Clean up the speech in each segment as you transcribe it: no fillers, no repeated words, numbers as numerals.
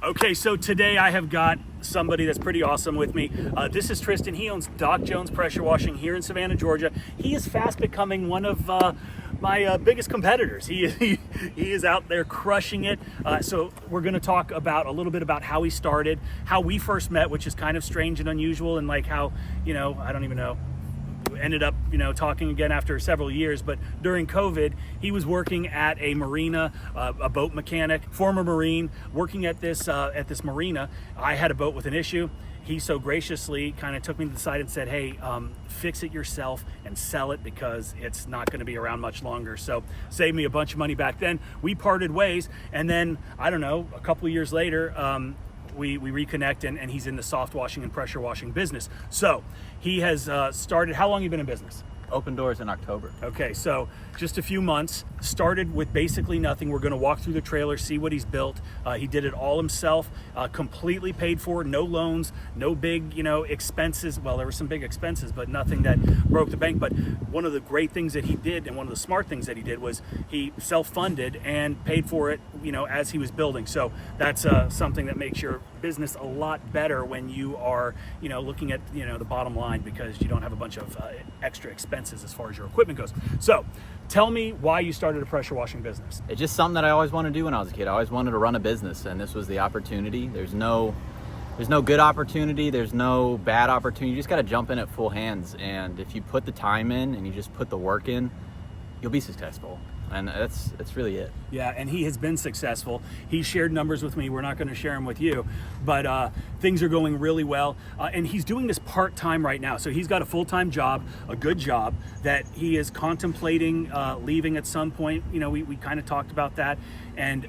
Okay, so today I have got somebody that's pretty awesome with me. This is Tristan. He owns Doc Jones Pressure Washing here in Savannah, Georgia. He is fast becoming one of my biggest competitors. He is out there crushing it. So we're going to talk about a little bit about how he started, how we first met, which is kind of strange and unusual, and like how, I don't even know, ended up talking again after several years. But during COVID, he was working at a marina, a boat mechanic, former Marine, working at this marina. I had a boat with an issue. He so graciously kind of took me to the side and said, hey, fix it yourself and sell it because it's not going to be around much longer. So saved me a bunch of money back then. We parted ways, and then I don't know, a couple of years later, we reconnect, and he's in the soft washing and pressure washing business. So he has started. How long have you been in business? Open doors in October. Okay, so just a few months. Started with basically nothing. We're going to walk through the trailer, see what he's built. He did it all himself, completely paid for, no loans, no big, expenses. Well, there were some big expenses, but nothing that broke the bank. But one of the great things that he did, and one of the smart things that he did, was he self-funded and paid for it, as he was building. So that's something that makes your business a lot better when you are, looking at, the bottom line, because you don't have a bunch of extra expenses as far as your equipment goes. So tell me why you started a pressure washing business. It's just something that I always wanted to do when I was a kid. I always wanted to run a business, and this was the opportunity. There's no good opportunity. There's no bad opportunity. You just got to jump in at full hands. And if you put the time in and you just put the work in, you'll be successful. And that's really it. Yeah, and he has been successful. He shared numbers with me. We're not going to share them with you, but things are going really well. And he's doing this part-time right now. So he's got a full-time job, a good job, that he is contemplating leaving at some point. We kind of talked about that. And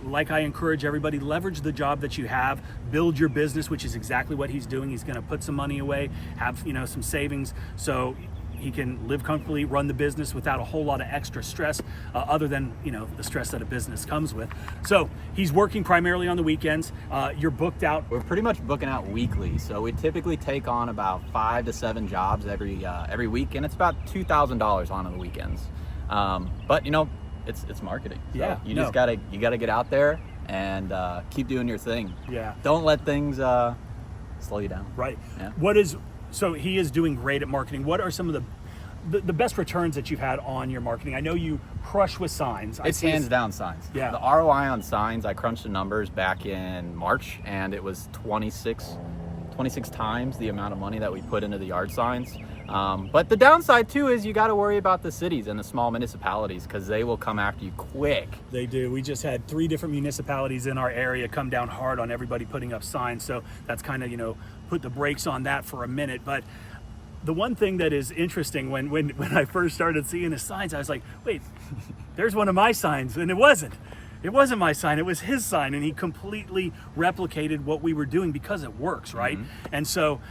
like I encourage everybody, leverage the job that you have, build your business, which is exactly what he's doing. He's going to put some money away, have some savings, so he can live comfortably, run the business without a whole lot of extra stress, other than the stress that a business comes with. So he's working primarily on the weekends. You're booked out. We're pretty much booking out weekly, so we typically take on about 5 to 7 jobs every week, and it's about $2,000 on the weekends. But it's marketing. So Yeah, you just gotta get out there and keep doing your thing. Yeah. Don't let things slow you down. Right. Yeah. So he is doing great at marketing. What are some of the best returns that you've had on your marketing? I know you crush with signs. It's hands down signs. Yeah. The ROI on signs, I crunched the numbers back in March, and it was 26 times the amount of money that we put into the yard signs. But the downside too is you got to worry about the cities and the small municipalities, because they will come after you quick. They do. We just had 3 different municipalities in our area come down hard on everybody putting up signs. So that's kind of, put the brakes on that for a minute. But the one thing that is interesting, when I first started seeing the signs, I was like, wait, there's one of my signs. And it wasn't my sign, it was his sign, and he completely replicated what we were doing because it works, right? Mm-hmm. And so,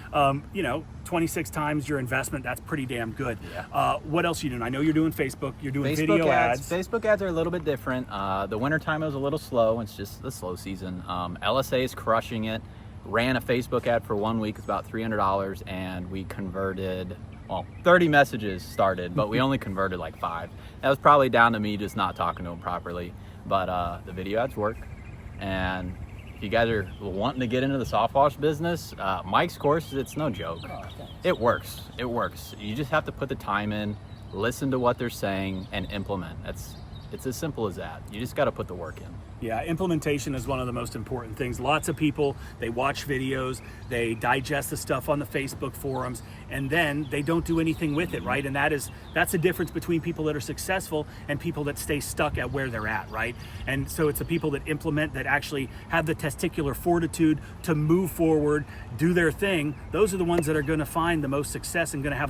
26 times your investment, that's pretty damn good. Yeah. What else are you doing? I know you're doing Facebook, you're doing Facebook video ads. Facebook ads are a little bit different. The wintertime was a little slow. It's just the slow season. LSA is crushing it. Ran a Facebook ad for 1 week. It's about $300, and we converted, 30 messages started, but we only converted like 5. That was probably down to me just not talking to them properly. But the video ads work, and if you guys are wanting to get into the soft wash business, Mike's course, it's no joke. It works. You just have to put the time in, listen to what they're saying, and implement. It's as simple as that. You just got to put the work in. Yeah, implementation is one of the most important things. Lots of people, they watch videos, they digest the stuff on the Facebook forums, and then they don't do anything with it, right? And that's the difference between people that are successful and people that stay stuck at where they're at, right? And so it's the people that implement, that actually have the testicular fortitude to move forward, do their thing. Those are the ones that are going to find the most success and going to have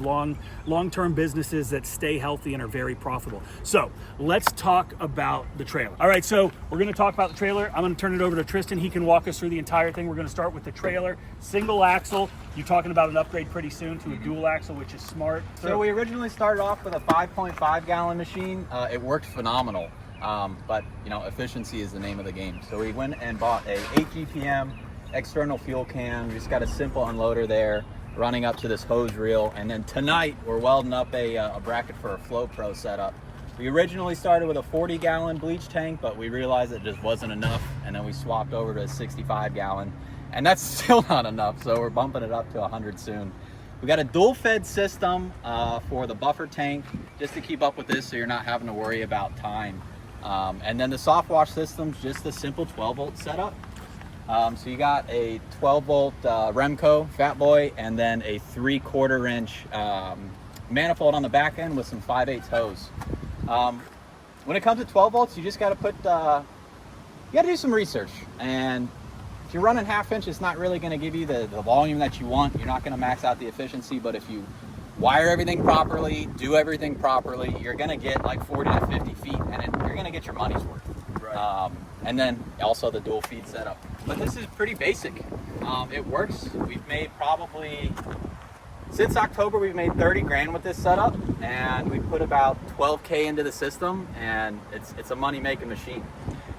long-term businesses that stay healthy and are very profitable. So let's talk about the trailer. All right, so we're going to talk about the trailer. I'm going to turn it over to Tristan. He can walk us through the entire thing. We're going to start with the trailer, single axle. You're talking about an upgrade pretty soon to a dual axle, which is smart. So we originally started off with a 5.5 gallon machine. It worked phenomenal, but efficiency is the name of the game. So we went and bought a 8 GPM external fuel can. We just got a simple unloader there, running up to this hose reel, and then tonight we're welding up a bracket for a Flow Pro setup. We originally started with a 40-gallon bleach tank, but we realized it just wasn't enough, and then we swapped over to a 65-gallon, and that's still not enough, so we're bumping it up to 100 soon. We got a dual-fed system for the buffer tank, just to keep up with this so you're not having to worry about time. And then the soft wash system's just a simple 12-volt setup. So you got a 12-volt Remco Fat Boy, and then a 3/4 inch manifold on the back end with some 5/8 hose. When it comes to 12 volts, you just got to put, you got to do some research. And if you're running 1/2 inch, it's not really going to give you the volume that you want. You're not going to max out the efficiency, but if you wire everything properly, do everything properly, you're going to get like 40 to 50 feet, and you're going to get your money's worth. Right. And then also the dual feed setup. But this is pretty basic. It works. We've made probably, since October, we've made 30 grand with this setup, and we put about 12K into the system, and it's a money-making machine.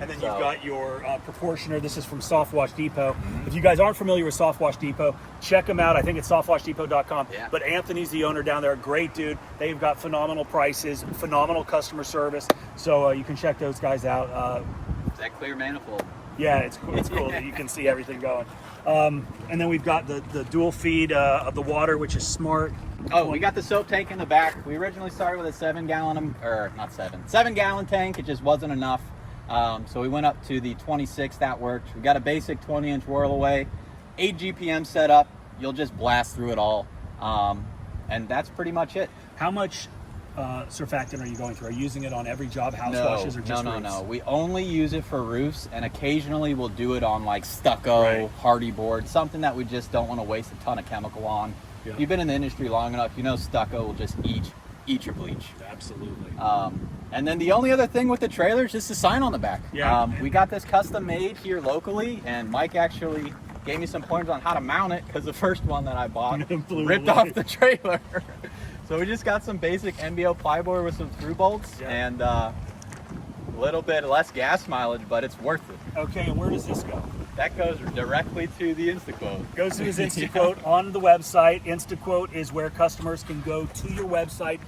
And then you've got your proportioner. This is from Soft Wash Depot. If you guys aren't familiar with Soft Wash Depot, check them out. I think it's softwashdepot.com. Yeah. But Anthony's the owner down there. Great dude. They've got phenomenal prices, phenomenal customer service. So you can check those guys out. That clear manifold. Yeah, it's cool. It's cool that you can see everything going. And then we've got the dual feed of the water, which is smart. Oh, we got the soap tank in the back. We originally started with a 7-gallon tank. It just wasn't enough. So we went up to the 26. That worked. We got a basic 20-inch whirl away, 8 GPM setup. You'll just blast through it all. And that's pretty much it. How much surfactant are you going through? Are you using it on every job, house washes, or just roofs? No. We only use it for roofs, and occasionally we'll do it on like stucco, Right. hardy board, something that we just don't want to waste a ton of chemical on. Yeah. If you've been in the industry long enough, you know stucco will just eat your bleach. Absolutely. And then the only other thing with the trailer is just a sign on the back. Yeah. We got this custom made here locally, and Mike actually gave me some pointers on how to mount it, because the first one that I bought Blew ripped away. off the trailer. So we just got some basic NBO plyboard with some through bolts, and a little bit less gas mileage, but it's worth it. Okay, and where does this go? That goes directly to the InstaQuote. Goes to his InstaQuote on the website. InstaQuote is where customers can go to your website.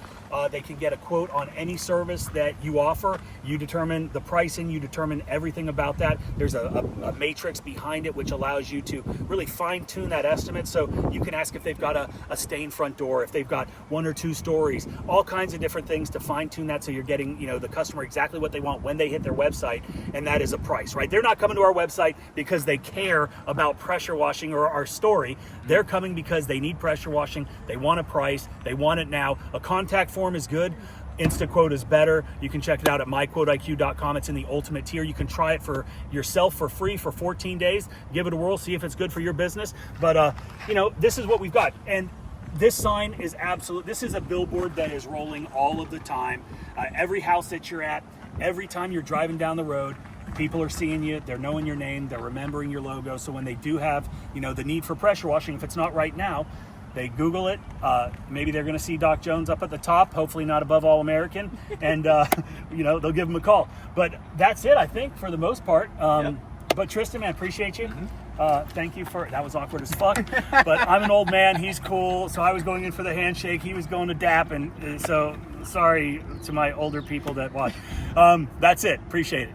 They can get a quote on any service that you offer. You determine the pricing, you determine everything about that. There's a matrix behind it which allows you to really fine tune that estimate. So you can ask if they've got a stained front door, if they've got 1 or 2 stories, all kinds of different things to fine tune that so you're getting, the customer exactly what they want when they hit their website, and that is a price, right? They're not coming to our website because they care about pressure washing or our story. They're coming because they need pressure washing, they want a price, they want it now. A contact form is good. InstaQuote is better. You can check it out at myquoteiq.com. It's in the ultimate tier. You can try it for yourself for free for 14 days. Give it a whirl, see if it's good for your business. But this is what we've got. And this sign is absolute. This is a billboard that is rolling all of the time. Every house that you're at, every time you're driving down the road, people are seeing you, they're knowing your name, they're remembering your logo. So when they do have, the need for pressure washing, if it's not right now, they Google it. Maybe they're going to see Doc Jones up at the top, hopefully not above All American, and they'll give him a call. But that's it, I think, for the most part. Yep. But Tristan, man, appreciate you. Thank you for that. Was awkward as fuck. But I'm an old man. He's cool. So I was going in for the handshake. He was going to dap, and so sorry to my older people that watch. That's it. Appreciate it.